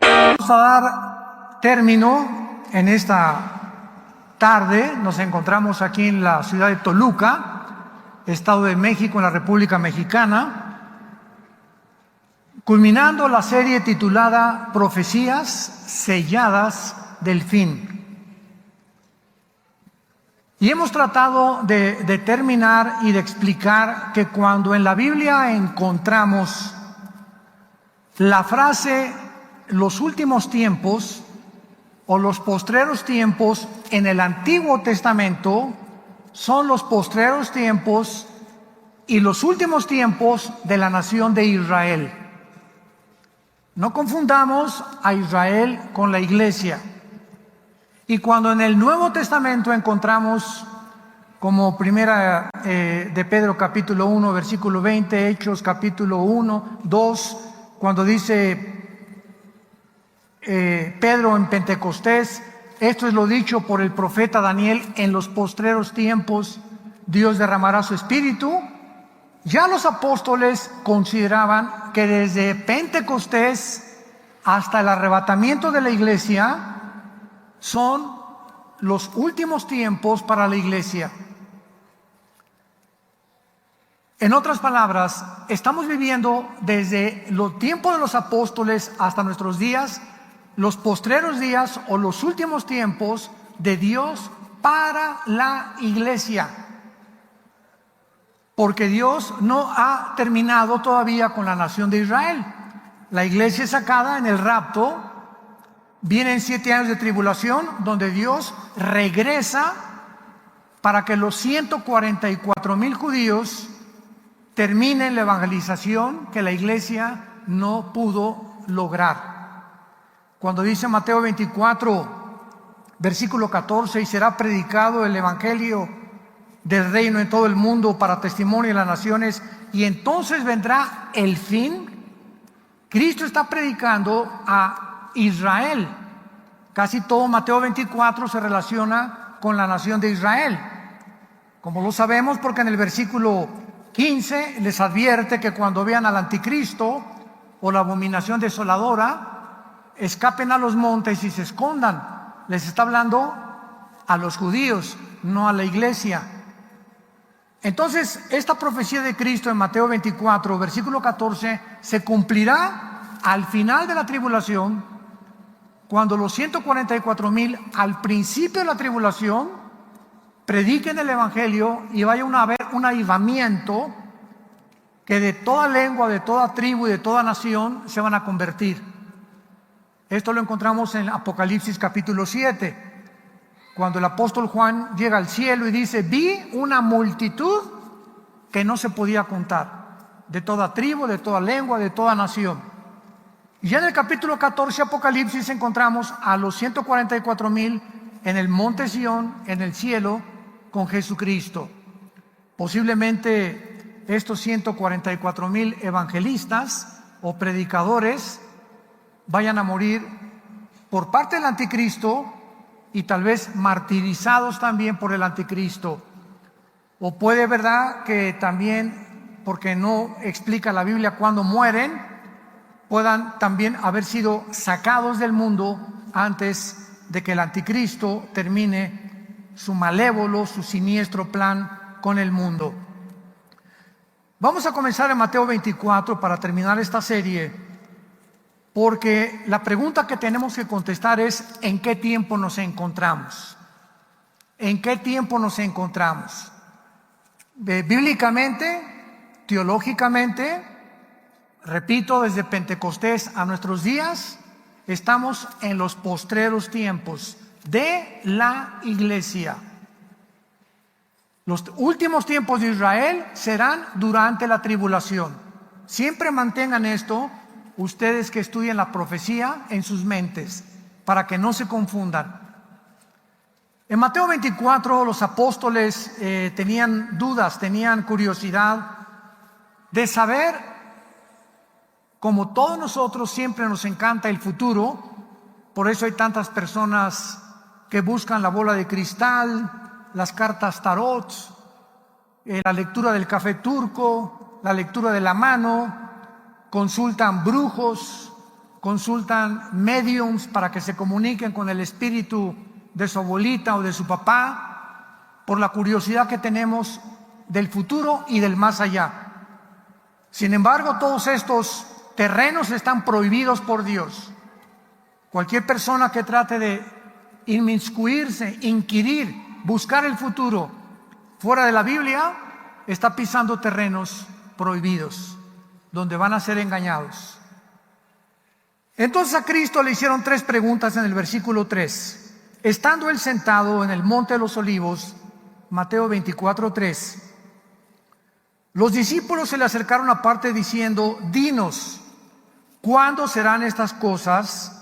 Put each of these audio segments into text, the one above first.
Vamos a dar término en esta tarde. Nos encontramos aquí en la ciudad de Toluca, Estado de México, en la República Mexicana, culminando la serie titulada Profecías selladas del fin. Y hemos tratado de determinar y de explicar que cuando en la Biblia encontramos la frase los últimos tiempos o los postreros tiempos en el Antiguo Testamento, son los postreros tiempos y los últimos tiempos de la nación de Israel. No confundamos a Israel con la iglesia. Y cuando en el Nuevo Testamento encontramos, como primera de Pedro capítulo 1, versículo 20, Hechos capítulo 1, 2, cuando dice Pedro en Pentecostés, esto es lo dicho por el profeta Daniel: en los postreros tiempos Dios derramará su espíritu. Ya los apóstoles consideraban que desde Pentecostés hasta el arrebatamiento de la iglesia son los últimos tiempos para la iglesia. En otras palabras, estamos viviendo desde los tiempos de los apóstoles hasta nuestros días, los postreros días o los últimos tiempos de Dios para la iglesia. Porque Dios no ha terminado todavía con la nación de Israel. La iglesia es sacada en el rapto. Vienen 7 años de tribulación donde Dios regresa para que los 144,000 judíos terminen la evangelización que la iglesia no pudo lograr. Cuando dice Mateo 24, versículo 14, y será predicado el evangelio del reino en todo el mundo para testimonio de las naciones, y entonces vendrá el fin. Cristo está predicando a Israel. Casi todo Mateo 24 se relaciona con la nación de Israel. Como lo sabemos porque en el versículo 15 les advierte que cuando vean al anticristo o la abominación desoladora, escapen a los montes y se escondan. Les está hablando a los judíos, no a la iglesia. Entonces, esta profecía de Cristo en Mateo 24, versículo 14, se cumplirá al final de la tribulación, cuando los 144,000 al principio de la tribulación prediquen el evangelio y vaya a haber un avivamiento, que de toda lengua, de toda tribu y de toda nación se van a convertir. Esto lo encontramos en Apocalipsis capítulo 7, cuando el apóstol Juan llega al cielo y dice: vi una multitud que no se podía contar, de toda tribu, de toda lengua, de toda nación. Y ya en el capítulo 14 Apocalipsis encontramos a los 144,000 en el monte Sión, en el cielo, con Jesucristo. Posiblemente estos 144,000 evangelistas o predicadores vayan a morir por parte del anticristo y tal vez martirizados también por el anticristo. O puede, verdad, que también, porque no explica la Biblia cuándo mueren, puedan también haber sido sacados del mundo antes de que el anticristo termine su malévolo, su siniestro plan con el mundo. Vamos a comenzar en Mateo 24 para terminar esta serie, porque la pregunta que tenemos que contestar es: ¿en qué tiempo nos encontramos? ¿En qué tiempo nos encontramos? Bíblicamente, teológicamente, repito, desde Pentecostés a nuestros días, estamos en los postreros tiempos de la iglesia. Los últimos tiempos de Israel serán durante la tribulación. Siempre mantengan esto, ustedes que estudian la profecía, en sus mentes, para que no se confundan. En Mateo 24 los apóstoles tenían dudas, tenían curiosidad de saber, como todos nosotros siempre nos encanta el futuro, por eso hay tantas personas que buscan la bola de cristal, las cartas tarot, la lectura del café turco, la lectura de la mano, consultan brujos, consultan mediums para que se comuniquen con el espíritu de su abuelita o de su papá, por la curiosidad que tenemos del futuro y del más allá. Sin embargo, todos estos terrenos están prohibidos por Dios. Cualquier persona que trate de inmiscuirse, inquirir, buscar el futuro fuera de la Biblia, está pisando terrenos prohibidos, donde van a ser engañados. Entonces a Cristo le hicieron 3 preguntas en el versículo 3. Estando él sentado en el monte de los olivos, Mateo 24:3, los discípulos se le acercaron aparte diciendo: dinos, ¿cuándo serán estas cosas?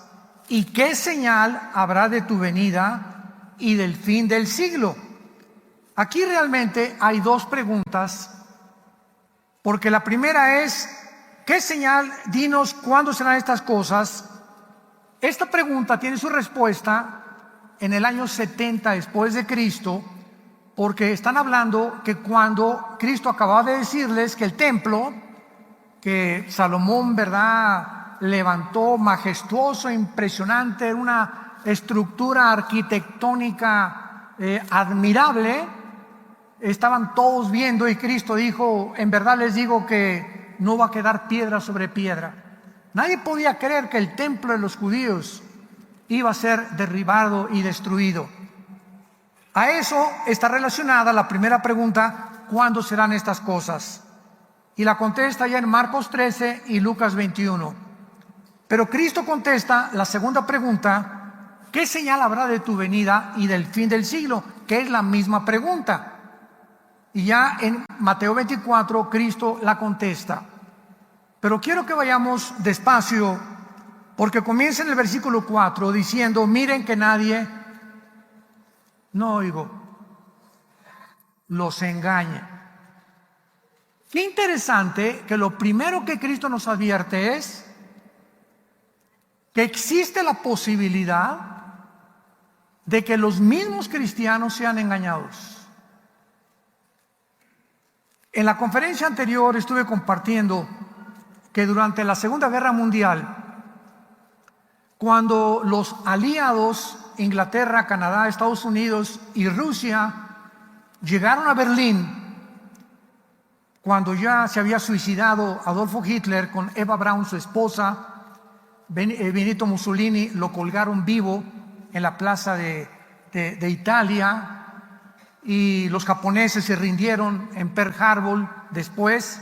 ¿Y qué señal habrá de tu venida y del fin del siglo? Aquí realmente hay 2 preguntas, porque la primera es: ¿qué señal? Dinos, ¿cuándo serán estas cosas? Esta pregunta tiene su respuesta en el año 70 después de Cristo, porque están hablando que cuando Cristo acababa de decirles que el templo que Salomón, ¿verdad?, levantó, majestuoso, impresionante, una estructura arquitectónica admirable, estaban todos viendo, y Cristo dijo: en verdad les digo que no va a quedar piedra sobre piedra. Nadie podía creer que el templo de los judíos iba a ser derribado y destruido. A eso está relacionada la primera pregunta: ¿cuándo serán estas cosas? Y la contesta ya en Marcos 13 y Lucas 21. Pero Cristo contesta la segunda pregunta: ¿qué señal habrá de tu venida y del fin del siglo? Que es la misma pregunta. Y ya en Mateo 24 Cristo la contesta. Pero quiero que vayamos despacio, porque comienza en el versículo 4 diciendo: miren que nadie, no oigo, los engañe. Qué interesante que lo primero que Cristo nos advierte es que existe la posibilidad de que los mismos cristianos sean engañados. En la conferencia anterior estuve compartiendo que durante la Segunda Guerra Mundial, cuando los aliados, Inglaterra, Canadá, Estados Unidos y Rusia, llegaron a Berlín, cuando ya se había suicidado Adolfo Hitler con Eva Braun, su esposa, Benito Mussolini lo colgaron vivo en la plaza de Italia, y los japoneses se rindieron en Pearl Harbor después.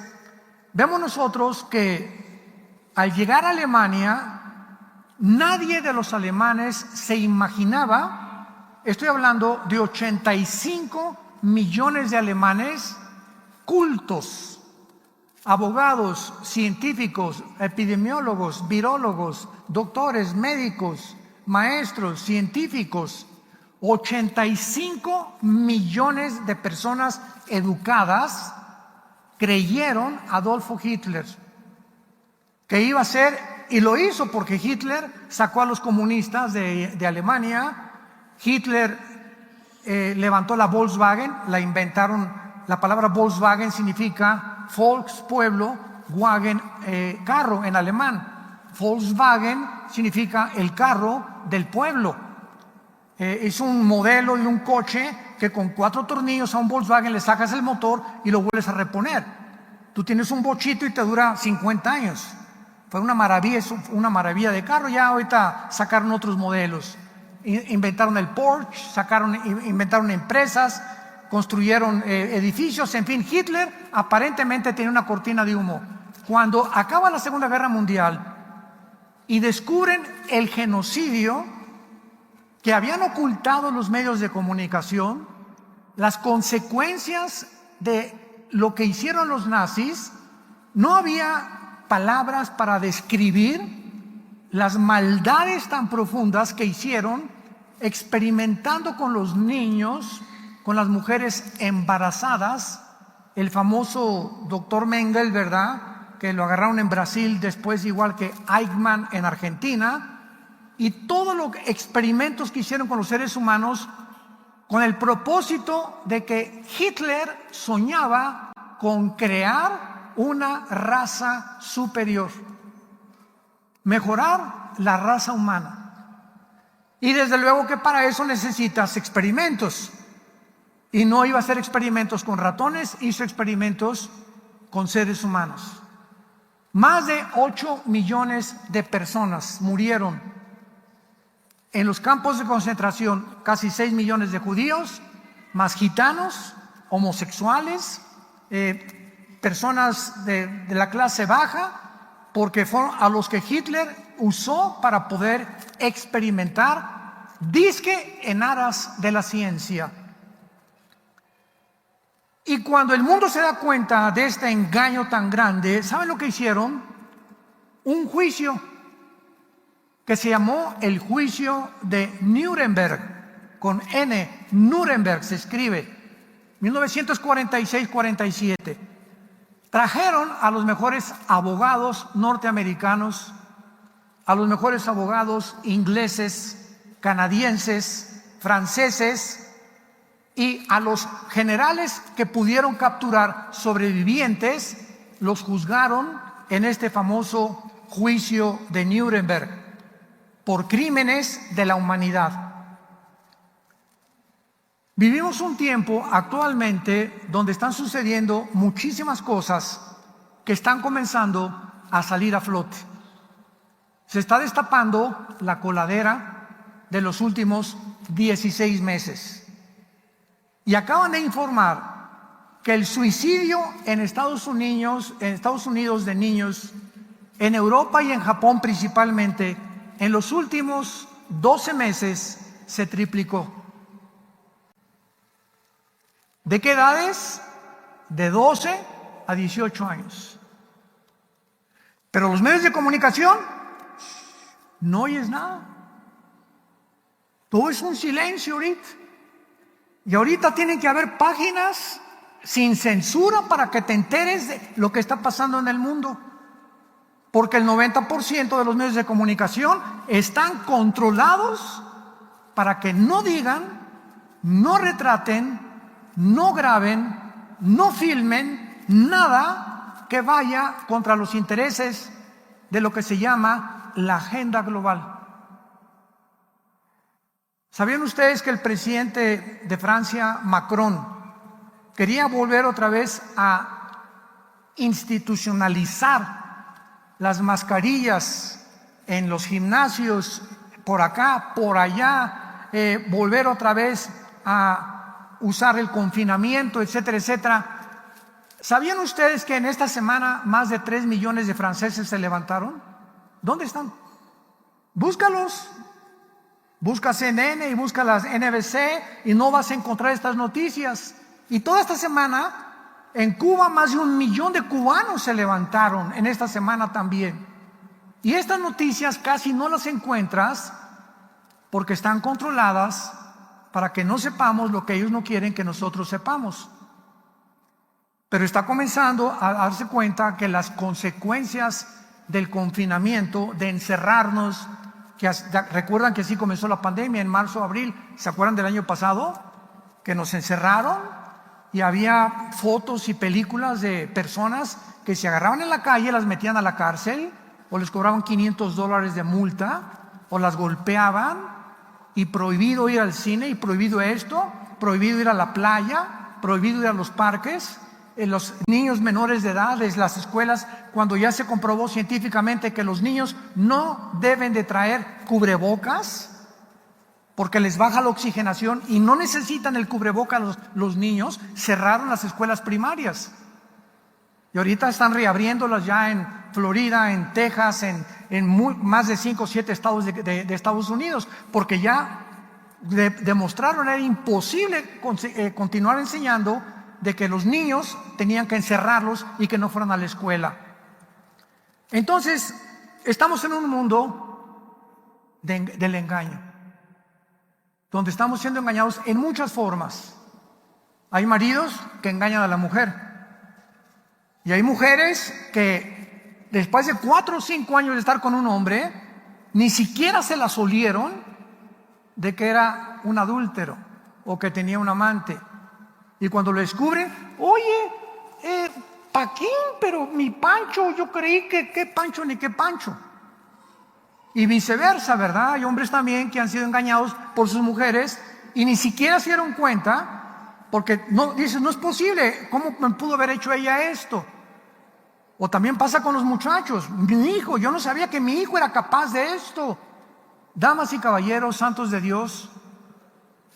Vemos nosotros que al llegar a Alemania, nadie de los alemanes se imaginaba, estoy hablando de 85 millones de alemanes cultos, abogados, científicos, epidemiólogos, virólogos, doctores, médicos, maestros, científicos, 85 millones de personas educadas creyeron Adolfo Hitler que iba a ser, y lo hizo porque Hitler sacó a los comunistas de Alemania. Hitler levantó la Volkswagen, la inventaron. La palabra Volkswagen significa Volks, pueblo, Wagen, carro en alemán. Volkswagen significa el carro del pueblo. Es un modelo de un coche que con 4 tornillos a un Volkswagen le sacas el motor y lo vuelves a reponer. Tú tienes un bochito y te dura 50 años. Fue una maravilla, es una maravilla de carro. Ya ahorita sacaron otros modelos. Inventaron el Porsche, inventaron empresas, construyeron edificios. En fin, Hitler aparentemente tenía una cortina de humo. Cuando acaba la Segunda Guerra Mundial y descubren el genocidio que habían ocultado los medios de comunicación, las consecuencias de lo que hicieron los nazis, no había palabras para describir las maldades tan profundas que hicieron, experimentando con los niños, con las mujeres embarazadas. El famoso doctor Mengele, ¿verdad?, que lo agarraron en Brasil, después igual que Eichmann en Argentina, y todos los experimentos que hicieron con los seres humanos, con el propósito de que Hitler soñaba con crear una raza superior, mejorar la raza humana. Y desde luego que para eso necesitas experimentos. Y no iba a hacer experimentos con ratones, hizo experimentos con seres humanos. Más de 8 millones de personas murieron en los campos de concentración, casi 6 millones de judíos, más gitanos, homosexuales, personas de la clase baja, porque fueron a los que Hitler usó para poder experimentar, dizque en aras de la ciencia. Y cuando el mundo se da cuenta de este engaño tan grande, ¿saben lo que hicieron? Un juicio que se llamó el juicio de Nuremberg, con N, Nuremberg se escribe, 1946-47. Trajeron a los mejores abogados norteamericanos, a los mejores abogados ingleses, canadienses, franceses, y a los generales que pudieron capturar sobrevivientes, los juzgaron en este famoso juicio de Nuremberg por crímenes de la humanidad. Vivimos un tiempo actualmente donde están sucediendo muchísimas cosas que están comenzando a salir a flote. Se está destapando la coladera de los últimos 16 meses. Y acaban de informar que el suicidio en Estados Unidos de niños, en Europa y en Japón principalmente, en los últimos 12 meses se triplicó. ¿De qué edades? De 12 a 18 años. Pero los medios de comunicación, no oyes nada. Todo es un silencio ahorita. Y ahorita tienen que haber páginas sin censura para que te enteres de lo que está pasando en el mundo. Porque el 90% de los medios de comunicación están controlados para que no digan, no retraten, no graben, no filmen nada que vaya contra los intereses de lo que se llama la agenda global. ¿Sabían ustedes que el presidente de Francia, Macron, quería volver otra vez a institucionalizar las mascarillas en los gimnasios, por acá, por allá, volver otra vez a usar el confinamiento, etcétera, etcétera? ¿Sabían ustedes que en esta semana más de 3 millones de franceses se levantaron? ¿Dónde están? Búscalos. Busca CNN y busca las NBC y no vas a encontrar estas noticias. Y toda esta semana en Cuba más de 1 millón de cubanos se levantaron en esta semana también. Y estas noticias casi no las encuentras porque están controladas para que no sepamos lo que ellos no quieren que nosotros sepamos. Pero está comenzando a darse cuenta que las consecuencias del confinamiento, de encerrarnos, que recuerdan que así comenzó la pandemia en marzo, abril, ¿se acuerdan del año pasado? Que nos encerraron y había fotos y películas de personas que se agarraban en la calle, las metían a la cárcel o les cobraban $500 de multa o las golpeaban, y prohibido ir al cine, y prohibido esto, prohibido ir a la playa, prohibido ir a los parques. Los niños menores de edad, desde las escuelas, cuando ya se comprobó científicamente que los niños no deben de traer cubrebocas porque les baja la oxigenación y no necesitan el cubrebocas los niños, cerraron las escuelas primarias. Y ahorita están reabriéndolas ya en Florida, en Texas, en más de 5 o 7 estados de Estados Unidos, porque ya demostraron era imposible continuar enseñando, de que los niños tenían que encerrarlos y que no fueran a la escuela. Entonces, estamos en un mundo del engaño, donde estamos siendo engañados en muchas formas. Hay maridos que engañan a la mujer, y hay mujeres que después de 4 o 5 años de estar con un hombre, ni siquiera se las olieron de que era un adúltero o que tenía un amante. Y cuando lo descubren, oye, Joaquín, pero mi Pancho, yo creí que qué Pancho ni qué Pancho. Y viceversa, ¿verdad? Hay hombres también que han sido engañados por sus mujeres y ni siquiera se dieron cuenta, porque no, dices, no es posible, ¿cómo me pudo haber hecho ella esto? O también pasa con los muchachos. Mi hijo, yo no sabía que mi hijo era capaz de esto. Damas y caballeros, santos de Dios,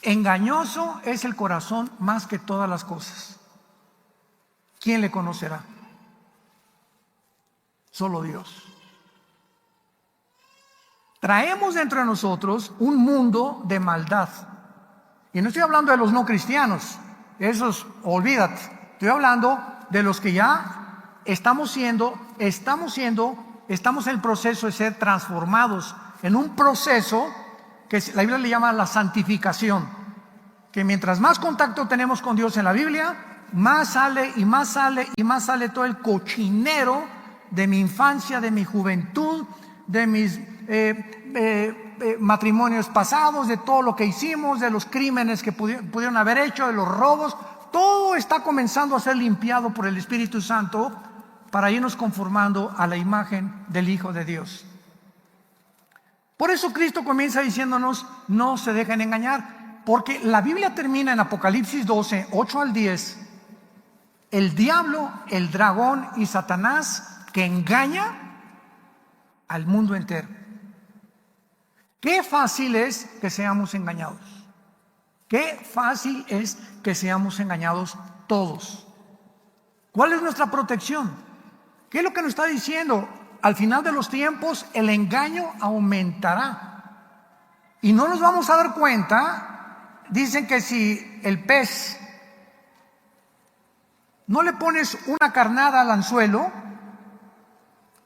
engañoso es el corazón más que todas las cosas. ¿Quién le conocerá? Solo Dios. Traemos dentro de nosotros un mundo de maldad. Y no estoy hablando de los no cristianos, esos olvídate. Estoy hablando de los que ya estamos en el proceso de ser transformados en un proceso que la Biblia le llama la santificación. Que mientras más contacto tenemos con Dios en la Biblia, más sale y más sale y más sale todo el cochinero de mi infancia, de mi juventud, de mis matrimonios pasados, de todo lo que hicimos, de los crímenes que pudieron haber hecho, de los robos. Todo está comenzando a ser limpiado por el Espíritu Santo para irnos conformando a la imagen del Hijo de Dios. Por eso Cristo comienza diciéndonos: no se dejen engañar, porque la Biblia termina en Apocalipsis 12, 8 al 10. El diablo, el dragón y Satanás que engaña al mundo entero. Qué fácil es que seamos engañados. Qué fácil es que seamos engañados todos. ¿Cuál es nuestra protección? ¿Qué es lo que nos está diciendo? Al final de los tiempos el engaño aumentará y no nos vamos a dar cuenta. Dicen que si el pez no le pones una carnada al anzuelo,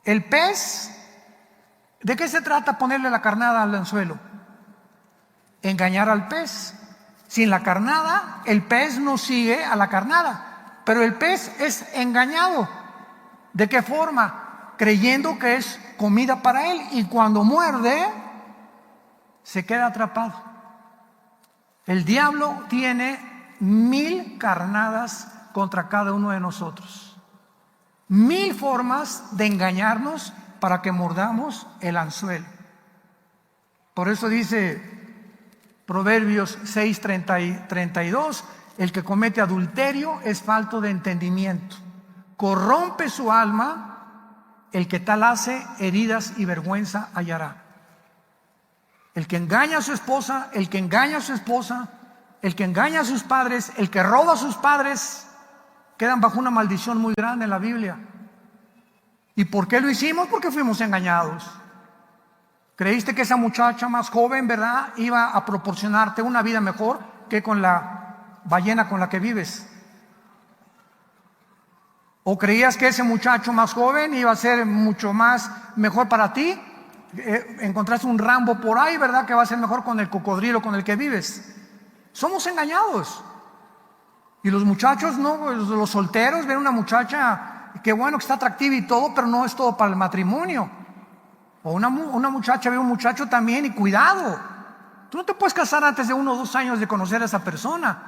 el pez, ¿de qué se trata ponerle la carnada al anzuelo? Engañar al pez. Sin la carnada, el pez no sigue a la carnada, pero el pez es engañado. ¿De qué forma? Creyendo que es comida para él, y cuando muerde, se queda atrapado. El diablo tiene 1000 carnadas contra cada uno de nosotros. 1000 formas de engañarnos para que mordamos el anzuelo. Por eso dice Proverbios 6, 32, el que comete adulterio es falto de entendimiento. Corrompe su alma, el que tal hace, heridas y vergüenza hallará. El que engaña a su esposa, el que engaña a su esposa, el que engaña a sus padres, el que roba a sus padres, quedan bajo una maldición muy grande en la Biblia. ¿Y por qué lo hicimos? Porque fuimos engañados. Creíste que esa muchacha más joven, ¿verdad?, iba a proporcionarte una vida mejor que con la ballena con la que vives. ¿O creías que ese muchacho más joven iba a ser mucho más mejor para ti? Encontraste un Rambo por ahí, ¿verdad?, que va a ser mejor con el cocodrilo con el que vives. Somos engañados. Y los muchachos, no, los solteros ven una muchacha, qué bueno que está atractiva y todo, pero no es todo para el matrimonio. O una muchacha ve un muchacho también, y cuidado. Tú no te puedes casar antes de 1 o 2 años de conocer a esa persona.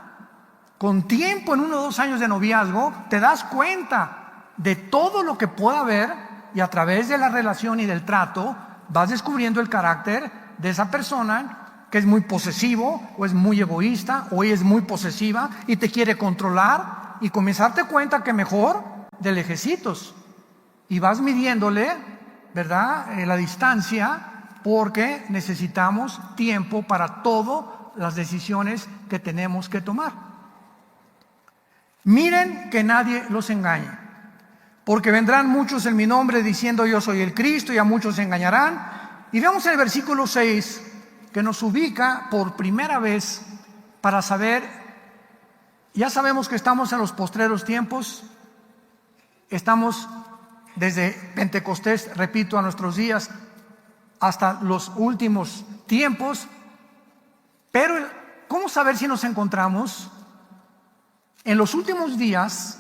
Con tiempo, en 1 o 2 años de noviazgo, te das cuenta de todo lo que pueda haber, y a través de la relación y del trato vas descubriendo el carácter de esa persona, que es muy posesivo, o es muy egoísta, o ella es muy posesiva y te quiere controlar, y comienzas a darte cuenta que mejor de lejecitos, y vas midiéndole, ¿verdad?, la distancia, porque necesitamos tiempo para todas las decisiones que tenemos que tomar. Miren que nadie los engañe, porque vendrán muchos en mi nombre diciendo yo soy el Cristo, y a muchos se engañarán. Y veamos el versículo 6, que nos ubica por primera vez para saber, ya sabemos que estamos en los postreros tiempos, estamos desde Pentecostés, repito, a nuestros días, hasta los últimos tiempos. Pero ¿cómo saber si nos encontramos en los últimos días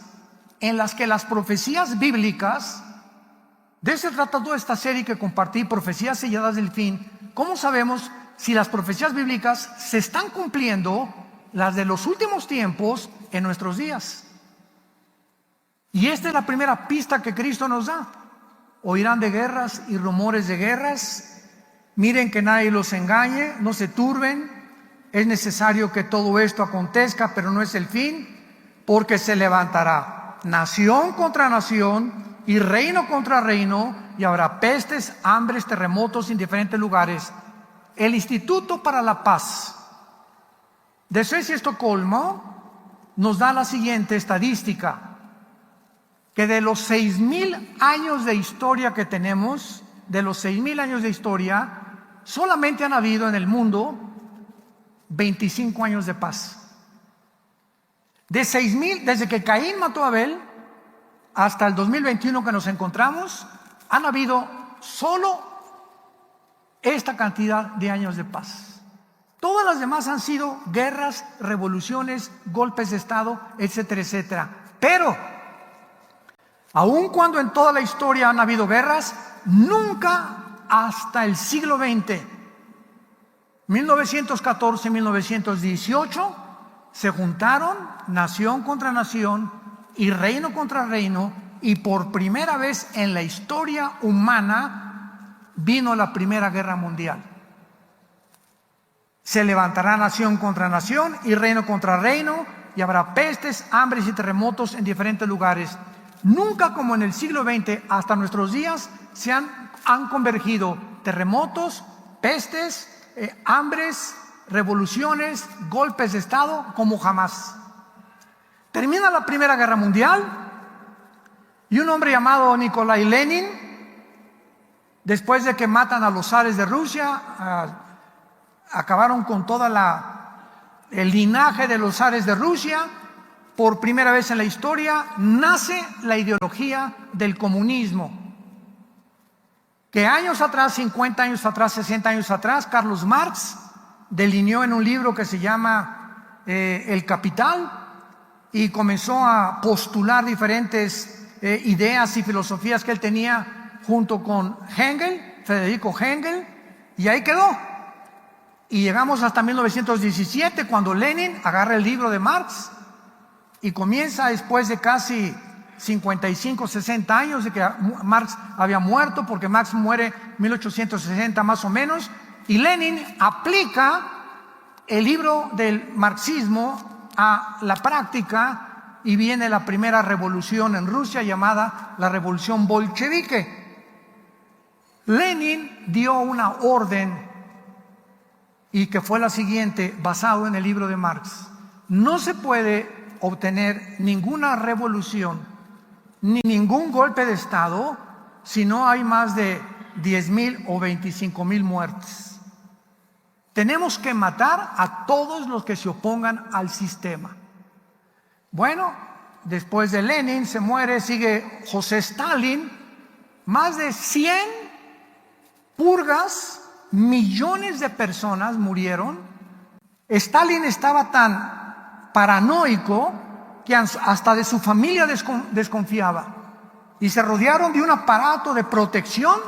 en las que las profecías bíblicas, de eso se trata toda esta serie que compartí, Profecías Selladas del Fin? ¿Cómo sabemos si las profecías bíblicas se están cumpliendo, las de los últimos tiempos, en nuestros días? Y Y esta es la primera pista que Cristo nos da. Oirán de guerras y rumores de guerras. Miren que nadie los engañe, no se turben. Es necesario que todo esto acontezca, pero no es el fin, porque se levantará nación contra nación y reino contra reino, y habrá pestes, hambres, terremotos en diferentes lugares. El Instituto para la Paz de Suecia y Estocolmo nos da la siguiente estadística: que de los 6,000 años de historia que tenemos, de los 6,000 años de historia, solamente han habido en el mundo 25 años de paz. De 6,000, desde que Caín mató a Abel hasta el 2021 que nos encontramos, han habido solo esta cantidad de años de paz. Todas las demás han sido guerras, revoluciones, golpes de Estado, etcétera, etcétera. Pero, aun cuando en toda la historia han habido guerras, nunca hasta el siglo XX, 1914, 1918, se juntaron nación contra nación y reino contra reino, y por primera vez en la historia humana vino la Primera Guerra Mundial. Se levantará nación contra nación y reino contra reino, y habrá pestes, hambres y terremotos en diferentes lugares. Nunca como en el siglo XX hasta nuestros días se han convergido terremotos, pestes, hambres, revoluciones, golpes de Estado como jamás. Termina la Primera Guerra Mundial y un hombre llamado Nikolai Lenin, después de que matan a los zares de Rusia, acabaron con todo el linaje de los zares de Rusia. Por primera vez en la historia nace la ideología del comunismo, que años atrás, 50 años atrás, 60 años atrás, Carlos Marx delineó en un libro que se llama El Capital, y comenzó a postular diferentes ideas y filosofías que él tenía junto con Federico Engel, y ahí quedó. Y llegamos hasta 1917, cuando Lenin agarra el libro de Marx y comienza, después de casi 55, 60 años de que Marx había muerto, porque Marx muere en 1860 más o menos, y Lenin aplica el libro del marxismo a la práctica, y viene la primera revolución en Rusia llamada la revolución bolchevique. Lenin dio una orden, y que fue la siguiente, basado en el libro de Marx: no se puede obtener ninguna revolución ni ningún golpe de Estado si no hay más de 10,000 o 25,000 muertes. Tenemos que matar a todos los que se opongan al sistema. Bueno, después de Lenin se muere, sigue José Stalin, más de 100 purgas, millones de personas murieron. Stalin estaba tan paranoico que hasta de su familia desconfiaba, y se rodearon de un aparato de protección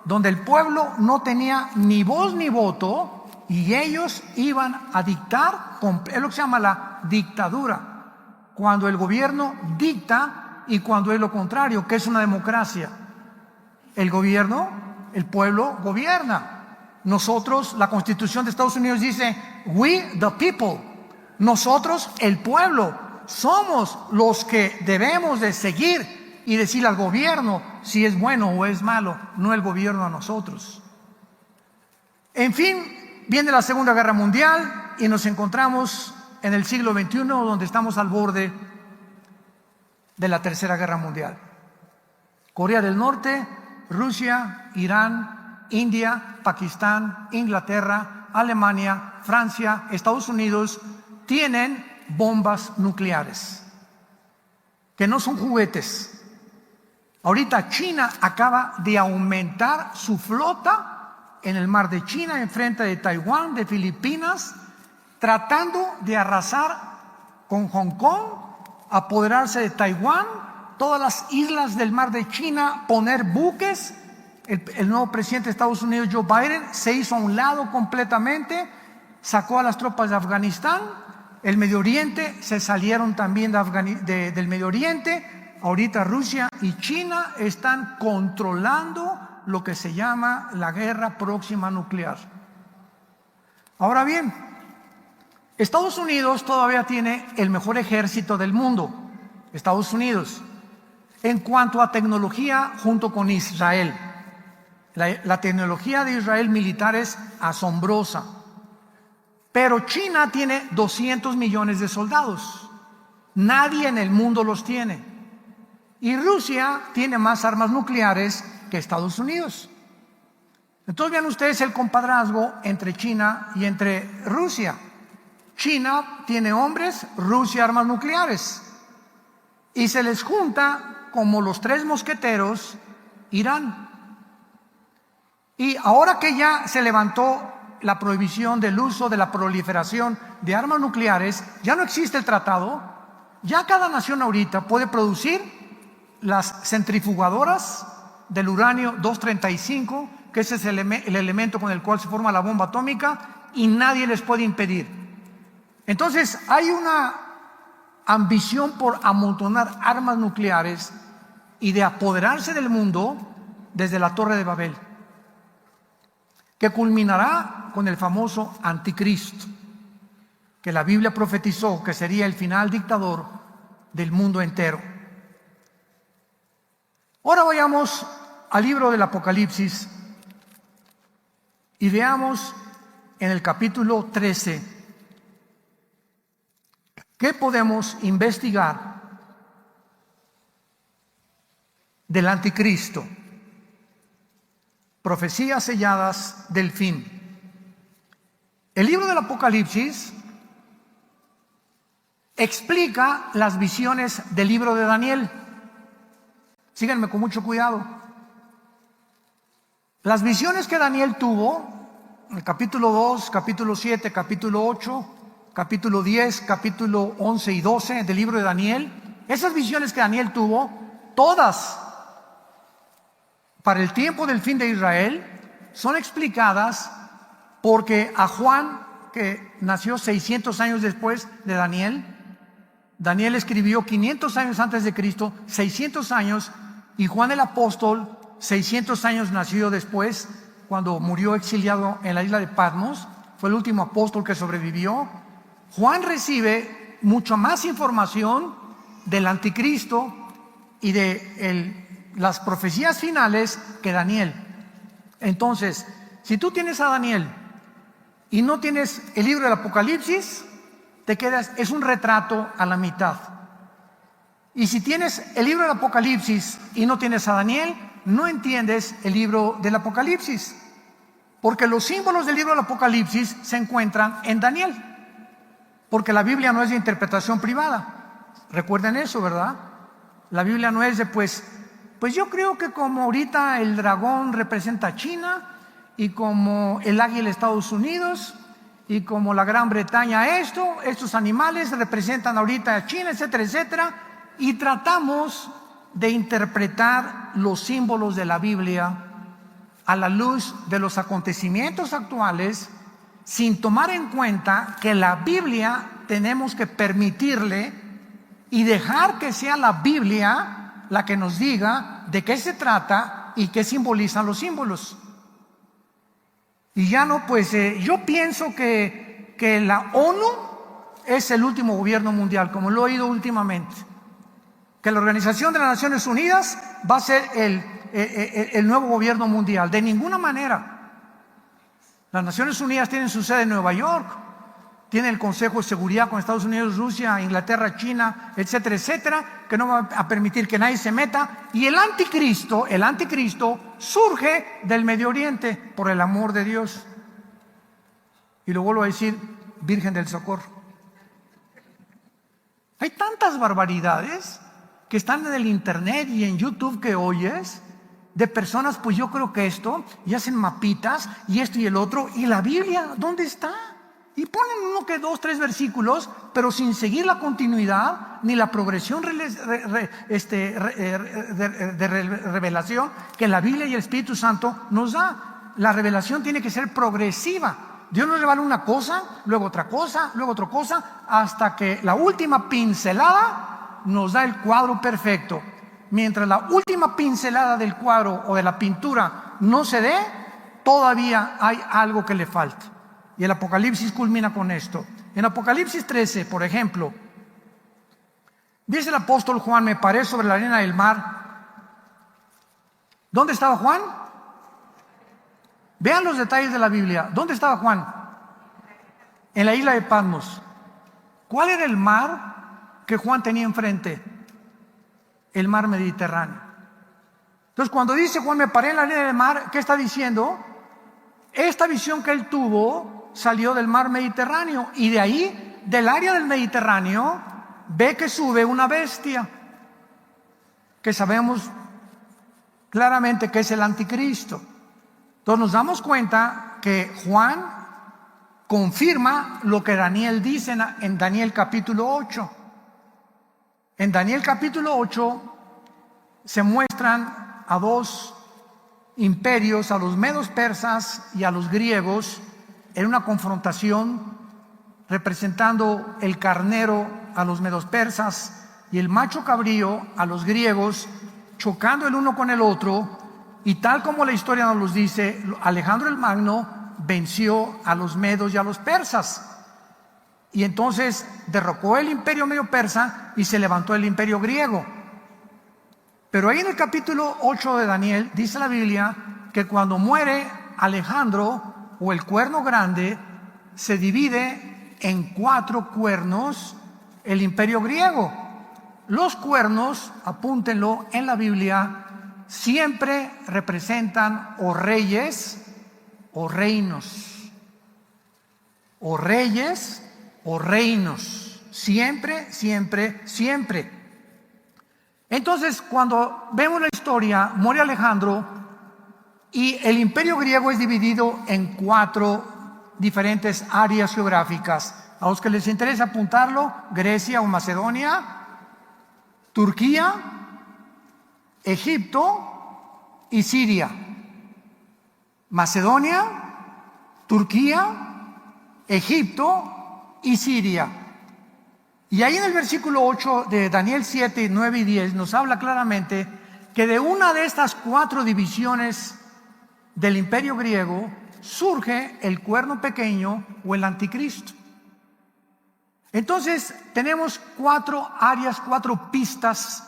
donde el pueblo no tenía ni voz ni voto, y ellos iban a dictar. Es lo que se llama la dictadura, cuando el gobierno dicta y cuando es lo contrario, que es una democracia. El pueblo gobierna. Nosotros, la Constitución de Estados Unidos dice "We the people", nosotros, el pueblo, somos los que debemos de seguir y decir al gobierno si es bueno o es malo, no el gobierno a nosotros. En fin, viene la Segunda Guerra Mundial y nos encontramos en el siglo XXI, donde estamos al borde de la Tercera Guerra Mundial. Corea del Norte, Rusia, Irán, India, Pakistán, Inglaterra, Alemania, Francia, Estados Unidos tienen bombas nucleares, que no son juguetes. Ahorita China acaba de aumentar su flota en el mar de China, enfrente de Taiwán, de Filipinas, tratando de arrasar con Hong Kong, apoderarse de Taiwán, todas las islas del mar de China, poner buques. El nuevo presidente de Estados Unidos, Joe Biden, se hizo a un lado completamente, sacó a las tropas de Afganistán. El Medio Oriente, se salieron también del Medio Oriente. ahorita Rusia y China están controlando lo que se llama la guerra próxima nuclear. Ahora bien, Estados Unidos todavía tiene el mejor ejército del mundo, Estados Unidos, en cuanto a tecnología junto con Israel. La tecnología de Israel militar es asombrosa, pero China tiene 200 millones de soldados. Nadie en el mundo los tiene. Y Rusia tiene más armas nucleares que Estados Unidos. Entonces vean ustedes el compadrazgo entre China y entre Rusia. China tiene hombres, Rusia armas nucleares. Y se les junta como los tres mosqueteros Irán. Y ahora que ya se levantó la prohibición del uso de la proliferación de armas nucleares, ya no existe el tratado, ya cada nación ahorita puede producir las centrifugadoras del uranio 235, que ese es el elemento con el cual se forma la bomba atómica, y nadie les puede impedir. Entonces hay una ambición por amontonar armas nucleares y de apoderarse del mundo desde la Torre de Babel, que culminará con el famoso anticristo, que la Biblia profetizó que sería el final dictador del mundo entero. Ahora vayamos al libro del Apocalipsis y veamos en el capítulo 13 qué podemos investigar del anticristo. Profecías selladas del fin. El libro del Apocalipsis explica las visiones del libro de Daniel. Síganme con mucho cuidado. Las visiones que Daniel tuvo, en el capítulo 2, capítulo 7, capítulo 8, capítulo 10, capítulo 11 y 12 del libro de Daniel, esas visiones que Daniel tuvo, todas para el tiempo del fin de Israel, son explicadas porque a Juan, que nació 600 años después de Daniel, Daniel escribió 500 años antes de Cristo, 600 años, y Juan el apóstol 600 años nació después, cuando murió exiliado en la isla de Patmos, fue el último apóstol que sobrevivió. Juan recibe mucha más información del anticristo y de las profecías finales que Daniel. Entonces, si tú tienes a Daniel y no tienes el libro del Apocalipsis, te quedas, es un retrato a la mitad. Y si tienes el libro del Apocalipsis y no tienes a Daniel, no entiendes el libro del Apocalipsis, porque los símbolos del libro del Apocalipsis se encuentran en Daniel, porque la Biblia no es de interpretación privada. Recuerden eso, ¿verdad? La Biblia no es de pues yo creo que como ahorita el dragón representa a China, y como el águila Estados Unidos, y como la Gran Bretaña estos animales representan ahorita a China, etcétera, etcétera, y tratamos de interpretar los símbolos de la Biblia a la luz de los acontecimientos actuales, sin tomar en cuenta que la Biblia tenemos que permitirle y dejar que sea la Biblia la que nos diga de qué se trata y qué simbolizan los símbolos. Y ya no, pues yo pienso que la ONU es el último gobierno mundial, como lo he oído últimamente, que la Organización de las Naciones Unidas va a ser el nuevo gobierno mundial. De ninguna manera. Las Naciones Unidas tienen su sede en Nueva York, tiene el Consejo de Seguridad con Estados Unidos, Rusia, Inglaterra, China, etcétera, etcétera, que no va a permitir que nadie se meta. Y el anticristo surge del Medio Oriente, por el amor de Dios. Y lo vuelvo a decir, Virgen del Socorro. Hay tantas barbaridades que están en el internet y en YouTube que oyes, de personas, pues yo creo que esto, y hacen mapitas, y esto y el otro, y la Biblia, ¿dónde está? Y ponen uno que 2, 3 versículos, pero sin seguir la continuidad ni la progresión de revelación que la Biblia y el Espíritu Santo nos da. La revelación tiene que ser progresiva. Dios nos revela una cosa, luego otra cosa, luego otra cosa, hasta que la última pincelada nos da el cuadro perfecto. Mientras la última pincelada del cuadro o de la pintura no se dé, todavía hay algo que le falta. Y el Apocalipsis culmina con esto. En Apocalipsis 13, por ejemplo, dice el apóstol Juan: me paré sobre la arena del mar. ¿Dónde estaba Juan? Vean los detalles de la Biblia. ¿Dónde estaba Juan? En la isla de Patmos. ¿Cuál era el mar que Juan tenía enfrente? El mar Mediterráneo. Entonces, cuando dice Juan: me paré en la arena del mar, ¿qué está diciendo? Esta visión que él tuvo salió del mar Mediterráneo, y de ahí, del área del Mediterráneo, ve que sube una bestia que sabemos claramente que es el anticristo. Entonces nos damos cuenta que Juan confirma lo que Daniel dice en Daniel capítulo 8. En Daniel capítulo 8 se muestran a dos imperios, a los medos persas y a los griegos, en una confrontación, representando el carnero a los medos persas y el macho cabrío a los griegos, chocando el uno con el otro. Y tal como la historia nos los dice, Alejandro el Magno venció a los medos y a los persas, y entonces derrocó el imperio medio persa y se levantó el imperio griego. Pero ahí en el capítulo 8 de Daniel dice la Biblia que cuando muere Alejandro, o el cuerno grande, se divide en 4 cuernos el imperio griego. Los cuernos, apúntenlo, en la Biblia siempre representan o reyes o reinos, o reyes o reinos, siempre, siempre, siempre. Entonces, cuando vemos la historia, muere Alejandro y el imperio griego es dividido en 4 diferentes áreas geográficas. A los que les interesa apuntarlo: Grecia o Macedonia, Turquía, Egipto y Siria. Macedonia, Turquía, Egipto y Siria. Y ahí en el versículo 8 de Daniel 7, 9 y 10 nos habla claramente que de una de estas 4 divisiones del imperio griego surge el cuerno pequeño o el anticristo. Entonces tenemos 4 áreas, 4 pistas,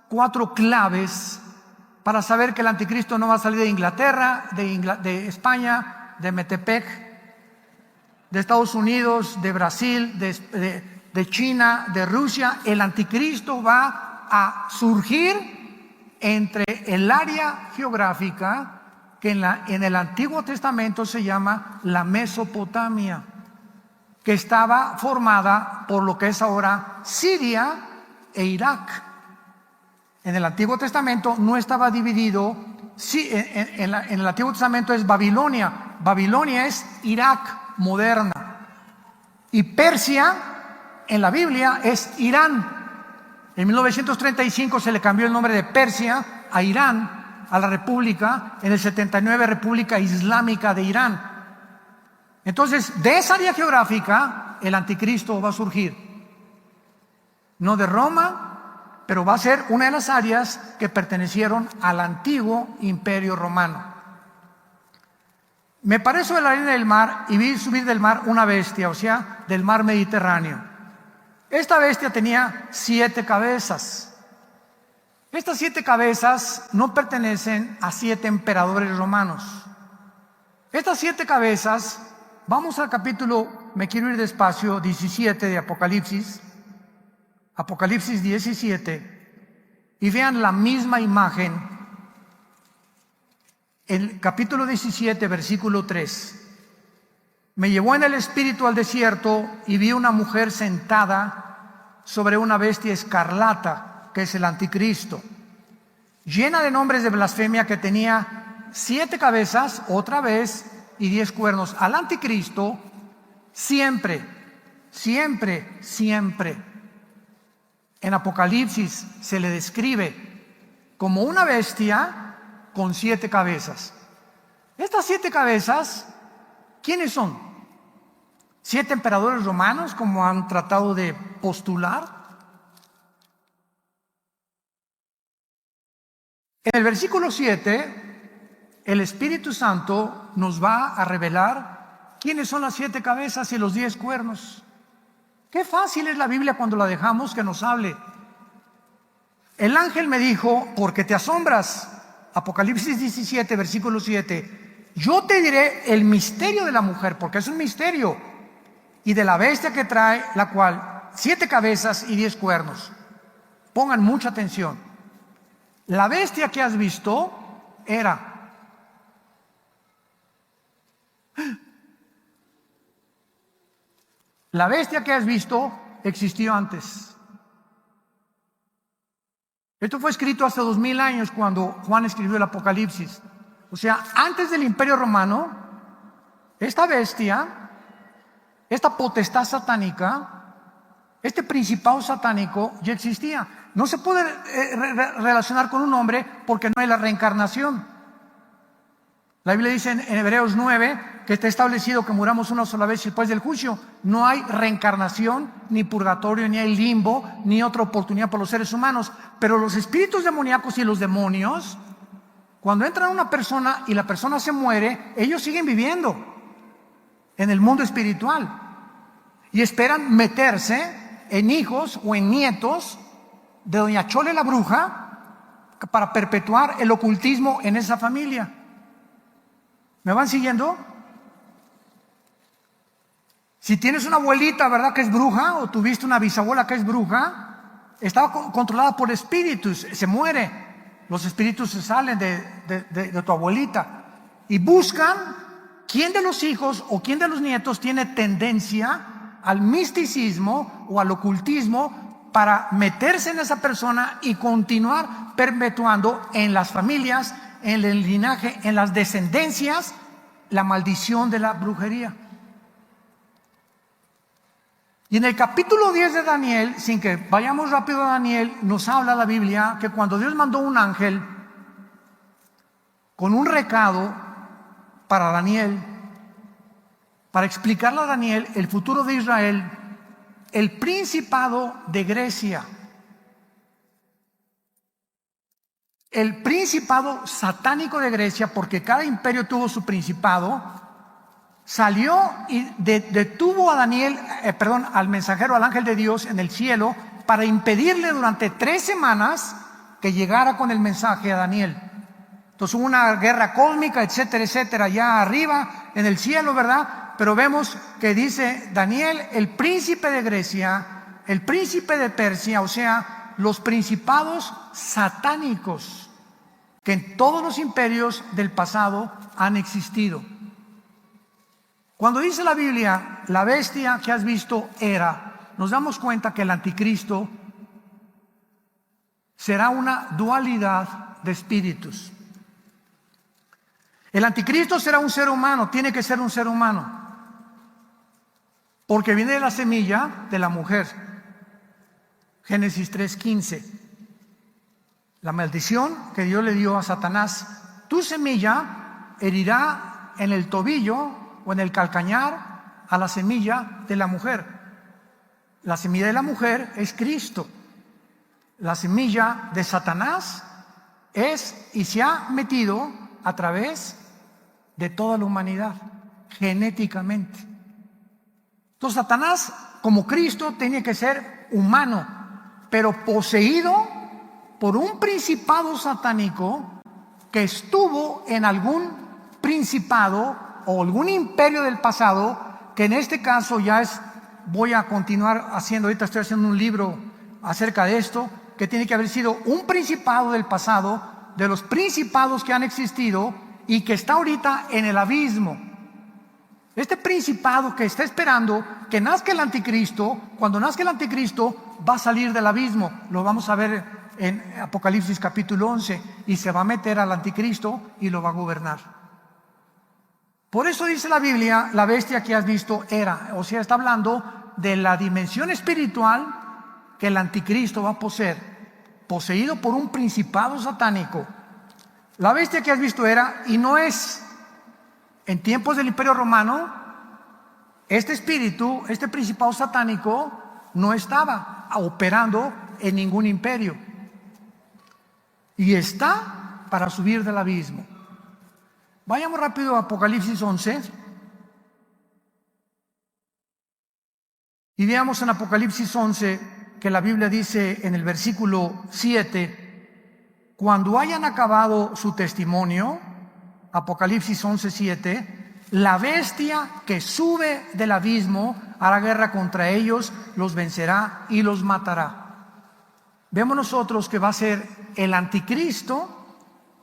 4 claves para saber que el anticristo no va a salir de Inglaterra, de España, de Metepec, de Estados Unidos, de Brasil, de China, de Rusia. El anticristo va a surgir entre el área geográfica que en el Antiguo Testamento se llama la Mesopotamia, que estaba formada por lo que es ahora Siria e Irak. En el Antiguo Testamento no estaba dividido. Sí, en el Antiguo Testamento es Babilonia. Babilonia es Irak moderna. Y Persia en la Biblia es Irán. En 1935 se le cambió el nombre de Persia a Irán, a la República, en el 79 República Islámica de Irán. Entonces, de esa área geográfica el anticristo va a surgir. No de Roma, pero va a ser una de las áreas que pertenecieron al antiguo imperio romano. Me paré sobre la arena del mar y vi subir del mar una bestia, o sea, del mar Mediterráneo. Esta bestia tenía 7 cabezas. Estas 7 cabezas no pertenecen a 7 emperadores romanos. Estas 7 cabezas, vamos al capítulo, me quiero ir despacio, 17 de Apocalipsis. Apocalipsis 17, y vean la misma imagen. El capítulo 17, versículo 3. Me llevó en el espíritu al desierto y vi una mujer sentada sobre una bestia escarlata, que es el anticristo, llena de nombres de blasfemia, que tenía 7 cabezas, otra vez, y 10 cuernos. Al anticristo siempre, siempre, siempre en Apocalipsis se le describe como una bestia con 7 cabezas. Estas 7 cabezas, ¿quiénes son? 7 emperadores romanos, como han tratado de postular. En el versículo 7, el Espíritu Santo nos va a revelar quiénes son las 7 cabezas y los 10 cuernos. Qué fácil es la Biblia cuando la dejamos que nos hable. El ángel me dijo, ¿por qué te asombras? Apocalipsis 17, versículo 7. Yo te diré el misterio de la mujer, porque es un misterio, y de la bestia que trae, la cual 7 cabezas y 10 cuernos. Pongan mucha atención. La bestia que has visto era la bestia que has visto existió antes. Esto fue escrito hace 2000 años cuando Juan escribió el Apocalipsis. O sea, antes del Imperio Romano, esta bestia, esta potestad satánica, este principado satánico ya existía. No se puede relacionar con un hombre porque no hay la reencarnación. La Biblia dice en Hebreos 9 que está establecido que muramos una sola vez después del juicio. No hay reencarnación, ni purgatorio, ni hay limbo, ni otra oportunidad para los seres humanos. Pero los espíritus demoníacos y los demonios, cuando entra una persona y la persona se muere, ellos siguen viviendo en el mundo espiritual y esperan meterse en hijos o en nietos de doña Chole la bruja para perpetuar el ocultismo en esa familia. ¿Me van siguiendo? Si tienes una abuelita, ¿verdad?, que es bruja, o tuviste una bisabuela que es bruja, estaba controlada por espíritus, se muere, los espíritus se salen de tu abuelita y buscan quién de los hijos o quién de los nietos tiene tendencia al misticismo o al ocultismo para meterse en esa persona y continuar perpetuando en las familias, en el linaje, en las descendencias, la maldición de la brujería. Y en el capítulo 10 de Daniel, sin que vayamos rápido a Daniel, nos habla la Biblia que cuando Dios mandó un ángel con un recado para Daniel, para explicarle a Daniel el futuro de Israel, el principado de Grecia, el principado satánico de Grecia, porque cada imperio tuvo su principado, salió y detuvo a Daniel, al mensajero, al ángel de Dios en el cielo, para impedirle durante 3 semanas que llegara con el mensaje a Daniel. Entonces hubo una guerra cósmica, etcétera, etcétera, allá arriba en el cielo, ¿verdad? Pero vemos que dice Daniel, el príncipe de Grecia, el príncipe de Persia, o sea, los principados satánicos que en todos los imperios del pasado han existido. Cuando dice la Biblia, la bestia que has visto era, nos damos cuenta que el anticristo será una dualidad de espíritus. El anticristo será un ser humano, tiene que ser un ser humano, porque viene de la semilla de la mujer. Génesis 3:15. La maldición que Dios le dio a Satanás, tu semilla herirá en el tobillo o en el calcañar a la semilla de la mujer. La semilla de la mujer es Cristo. La semilla de Satanás es y se ha metido a través de toda la humanidad, genéticamente. Entonces Satanás, como Cristo, tiene que ser humano, pero poseído por un principado satánico que estuvo en algún principado o algún imperio del pasado, que en este caso ya es, voy a continuar haciendo, ahorita estoy haciendo un libro acerca de esto, que tiene que haber sido un principado del pasado, de los principados que han existido y que está ahorita en el abismo. Este principado que está esperando que nazca el anticristo, cuando nazca el anticristo va a salir del abismo, lo vamos a ver en Apocalipsis capítulo 11, y se va a meter al anticristo y lo va a gobernar. Por eso dice la Biblia, la bestia que has visto era, o sea, está hablando de la dimensión espiritual que el anticristo va a poseer, poseído por un principado satánico. La bestia que has visto era, y no es, en tiempos del Imperio Romano, este espíritu, este principado satánico, no estaba operando en ningún imperio. Y está para subir del abismo. Vayamos rápido a Apocalipsis 11 y veamos en Apocalipsis 11 que la Biblia dice en el versículo 7, cuando hayan acabado su testimonio, Apocalipsis 11:7, la bestia que sube del abismo hará guerra contra ellos, los vencerá y los matará. Vemos nosotros que va a ser el anticristo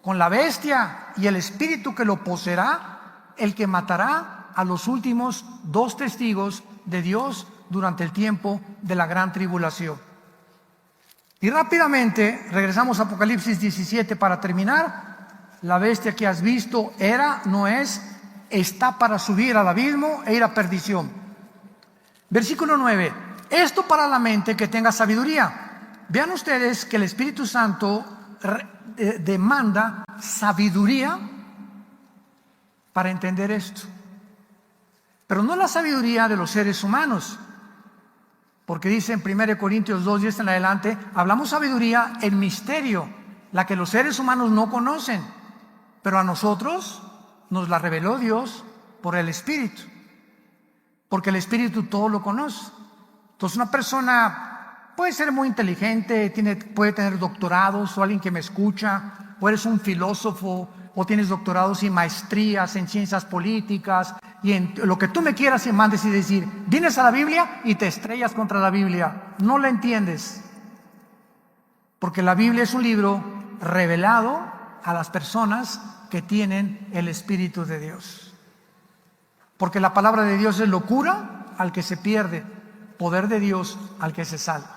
con la bestia y el espíritu que lo poseerá, el que matará a los últimos 2 testigos de Dios durante el tiempo de la gran tribulación. Y rápidamente regresamos a Apocalipsis 17 para terminar. La bestia que has visto era, no es, está para subir al abismo e ir a perdición. Versículo 9. Esto para la mente que tenga sabiduría. Vean ustedes que el Espíritu Santo demanda sabiduría para entender esto. Pero no la sabiduría de los seres humanos. Porque dice en 1 Corintios 2, 10 en adelante, hablamos sabiduría en misterio, la que los seres humanos no conocen, pero a nosotros nos la reveló Dios por el Espíritu, porque el Espíritu todo lo conoce. Entonces una persona puede ser muy inteligente, puede tener doctorados, o alguien que me escucha, o eres un filósofo, o tienes doctorados y maestrías en ciencias políticas y en lo que tú me quieras y mandes, y decir, vienes a la Biblia y te estrellas contra la Biblia. No la entiendes, porque la Biblia es un libro revelado a las personas que tienen el Espíritu de Dios, porque la palabra de Dios es locura al que se pierde, poder de Dios al que se salva.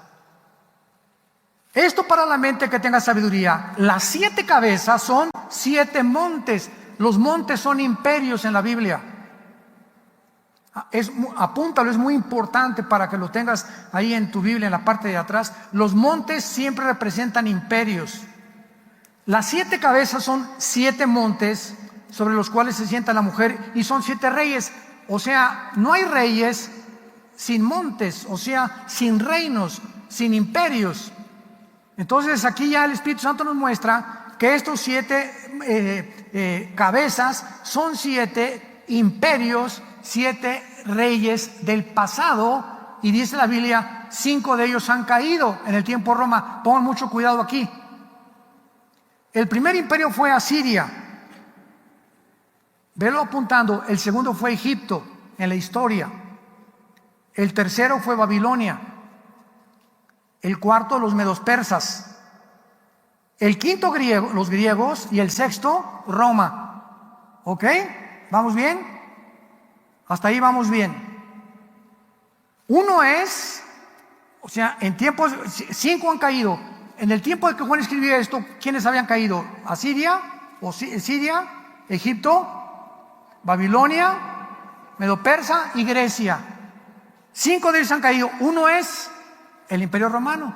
Esto para la mente que tenga sabiduría. Las 7 cabezas son 7 montes. Los montes son imperios en la Biblia. Apúntalo, es muy importante para que lo tengas ahí en tu Biblia, en la parte de atrás. Los montes siempre representan imperios. Las 7 cabezas son 7 montes sobre los cuales se sienta la mujer, y son 7 reyes. O sea, no hay reyes sin montes, o sea, sin reinos, sin imperios. Entonces aquí ya el Espíritu Santo nos muestra que estos 7 cabezas son 7 imperios, 7 reyes del pasado, y dice la Biblia, 5 de ellos han caído en el tiempo de Roma. Pongan mucho cuidado aquí. El primer imperio fue Asiria, velo apuntando. El segundo fue Egipto en la historia. El tercero fue Babilonia. El cuarto, los medos persas. El quinto, los griegos. Y el sexto, Roma. ¿Ok? ¿Vamos bien? Hasta ahí vamos bien. Uno es, o sea, en tiempos, 5 han caído. En el tiempo de que Juan escribió esto, ¿quiénes habían caído? Asiria, o Siria, Egipto, Babilonia, Medo Persa y Grecia. 5 de ellos han caído. Uno es el Imperio Romano,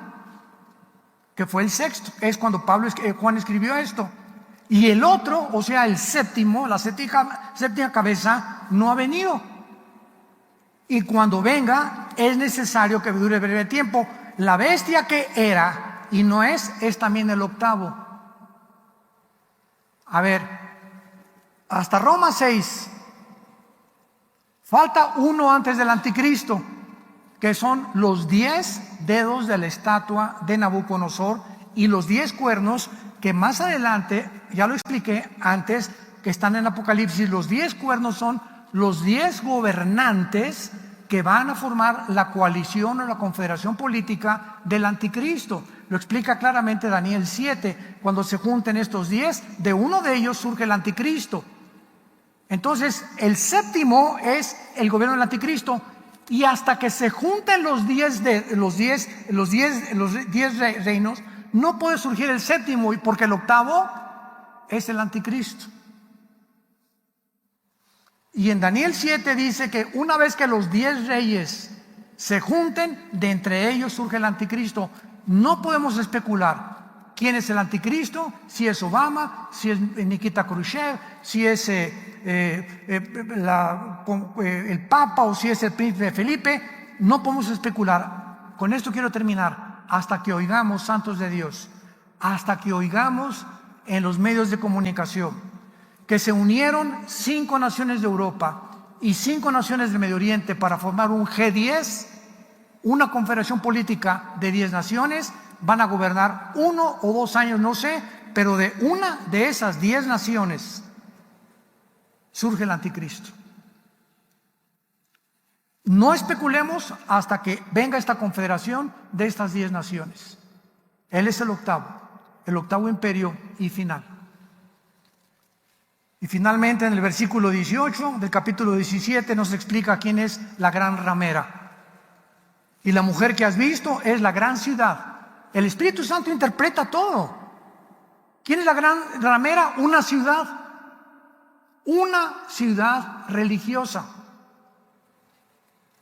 que fue el sexto, es cuando Juan escribió esto. Y el otro, o sea, el séptimo, la séptima cabeza, no ha venido. Y cuando venga, es necesario que dure breve tiempo. La bestia que era y no es también el octavo. A ver, hasta Roma 6. Falta uno antes del anticristo, que son los 10 dedos de la estatua de Nabucodonosor y los 10 cuernos, que más adelante, ya lo expliqué antes, que están en Apocalipsis. Los 10 cuernos son los 10 gobernantes que van a formar la coalición o la confederación política del anticristo. Lo explica claramente Daniel 7. Cuando se junten estos 10, de uno de ellos surge el anticristo. Entonces, el séptimo es el gobierno del anticristo. Y hasta que se junten los 10 reinos, no puede surgir el séptimo, porque el octavo es el anticristo. Y en Daniel 7 dice que una vez que los 10 reyes se junten, de entre ellos surge el anticristo. No podemos especular quién es el anticristo, si es Obama, si es Nikita Khrushchev, si es el Papa o si es el príncipe Felipe. No podemos especular. Con esto quiero terminar. Hasta que oigamos, santos de Dios, hasta que oigamos en los medios de comunicación que se unieron 5 naciones de Europa y 5 naciones del Medio Oriente para formar un G10, una confederación política de 10 naciones. Van a gobernar 1 o 2 años, no sé, pero de una de esas 10 naciones surge el anticristo. No especulemos hasta que venga esta confederación de estas 10 naciones. Él es el octavo imperio y final. Y finalmente en el versículo 18 del capítulo 17 nos explica quién es la gran ramera. Y la mujer que has visto es la gran ciudad. El Espíritu Santo interpreta todo. ¿Quién es la gran ramera? Una ciudad religiosa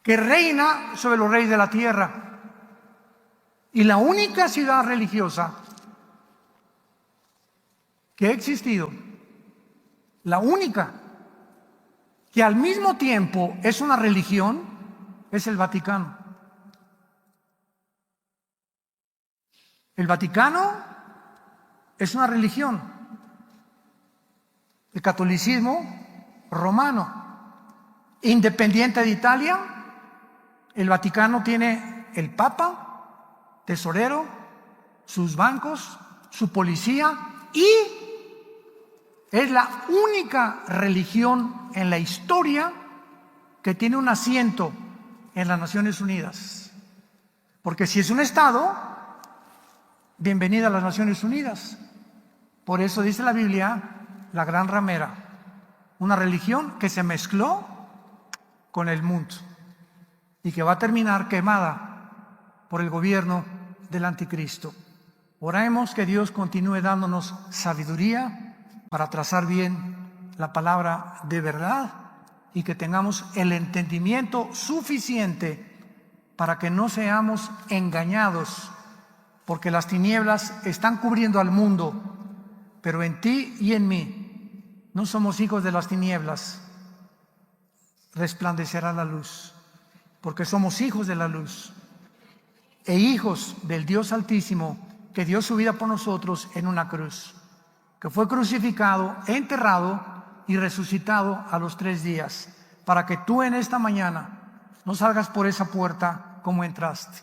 que reina sobre los reyes de la tierra. Y la única ciudad religiosa que ha existido, la única que al mismo tiempo es una religión, es el Vaticano. El Vaticano es una religión, el catolicismo romano, independiente de Italia. El Vaticano tiene el Papa, tesorero, sus bancos, su policía, y es la única religión en la historia que tiene un asiento en las Naciones Unidas. Porque si es un Estado, bienvenida a las Naciones Unidas. Por eso dice la Biblia, la gran ramera, una religión que se mezcló con el mundo y que va a terminar quemada por el gobierno del anticristo. Oremos que Dios continúe dándonos sabiduría para trazar bien la palabra de verdad y que tengamos el entendimiento suficiente para que no seamos engañados, porque las tinieblas están cubriendo al mundo, pero en ti y en mí no somos hijos de las tinieblas, resplandecerá la luz, porque somos hijos de la luz e hijos del Dios Altísimo, que dio su vida por nosotros en una cruz, que fue crucificado, enterrado y resucitado a los 3 días, para que tú en esta mañana no salgas por esa puerta como entraste.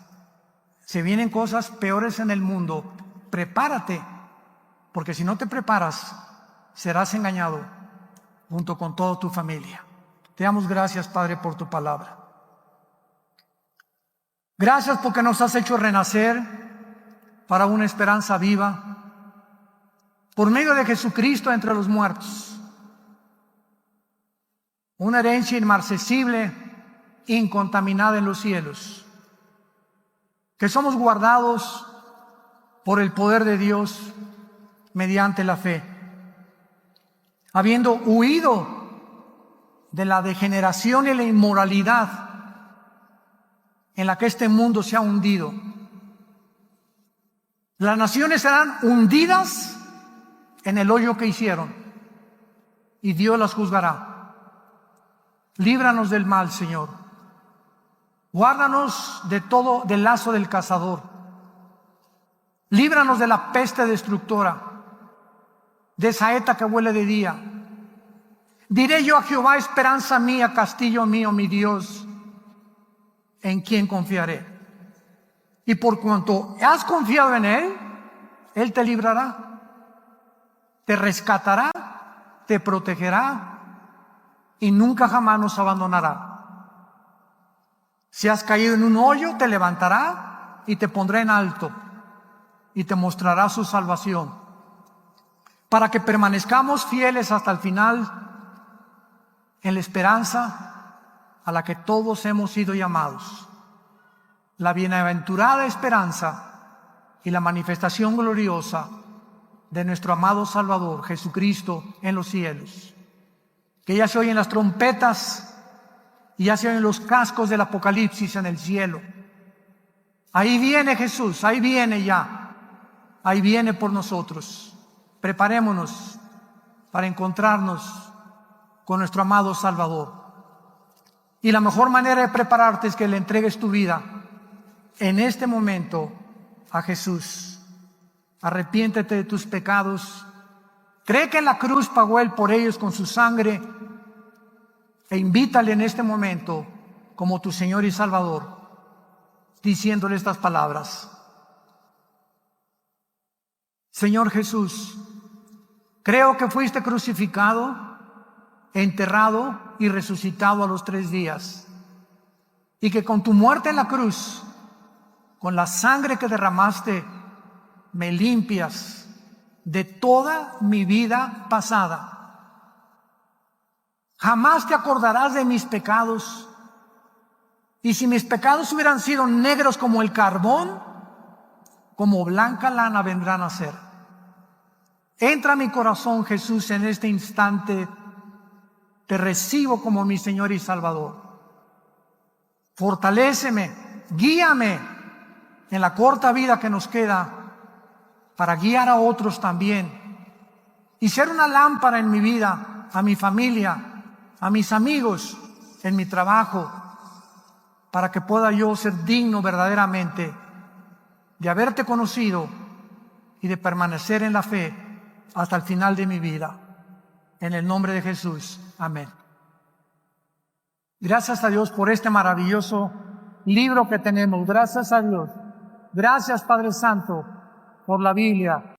Se vienen cosas peores en el mundo, prepárate, porque si no te preparas, serás engañado junto con toda tu familia. Te damos gracias, Padre, por tu palabra. Gracias porque nos has hecho renacer para una esperanza viva, por medio de Jesucristo entre los muertos. Una herencia inmarcesible, incontaminada en los cielos. Que somos guardados por el poder de Dios mediante la fe. Habiendo huido de la degeneración y la inmoralidad en la que este mundo se ha hundido. Las naciones serán hundidas en el hoyo que hicieron y Dios las juzgará. Líbranos del mal, Señor. Guárdanos de todo, del lazo del cazador. Líbranos de la peste destructora, de saeta que huele de día. Diré yo a Jehová, esperanza mía, castillo mío, mi Dios, en quien confiaré. Y por cuanto has confiado en Él, Él te librará, te rescatará, te protegerá y nunca jamás nos abandonará. Si has caído en un hoyo, te levantará y te pondrá en alto y te mostrará su salvación, para que permanezcamos fieles hasta el final en la esperanza a la que todos hemos sido llamados. La bienaventurada esperanza y la manifestación gloriosa de nuestro amado Salvador Jesucristo en los cielos. Que ya se oyen las trompetas y ya se oyen los cascos del Apocalipsis en el cielo. Ahí viene Jesús, ahí viene ya, ahí viene por nosotros. Preparémonos para encontrarnos con nuestro amado Salvador. Y la mejor manera de prepararte es que le entregues tu vida en este momento a Jesús. Arrepiéntete de tus pecados Cree que en la cruz pagó Él por ellos con su sangre e invítale en este momento como tu Señor y Salvador, diciéndole estas palabras. Señor Jesús, creo que fuiste crucificado, enterrado y resucitado a los 3 días, y que con tu muerte en la cruz, con la sangre que derramaste, me limpias de toda mi vida pasada. Jamás te acordarás de mis pecados, y si mis pecados hubieran sido negros como el carbón, como blanca lana vendrán a ser. Entra a mi corazón, Jesús, en este instante. Te recibo como mi Señor y Salvador. Fortaléceme, guíame en la corta vida que nos queda para guiar a otros también y ser una lámpara en mi vida, a mi familia, a mis amigos, en mi trabajo, para que pueda yo ser digno verdaderamente de haberte conocido y de permanecer en la fe hasta el final de mi vida. En el nombre de Jesús. Amén. Gracias a Dios por este maravilloso libro que tenemos. Gracias a Dios. Gracias, Padre Santo, por la Biblia.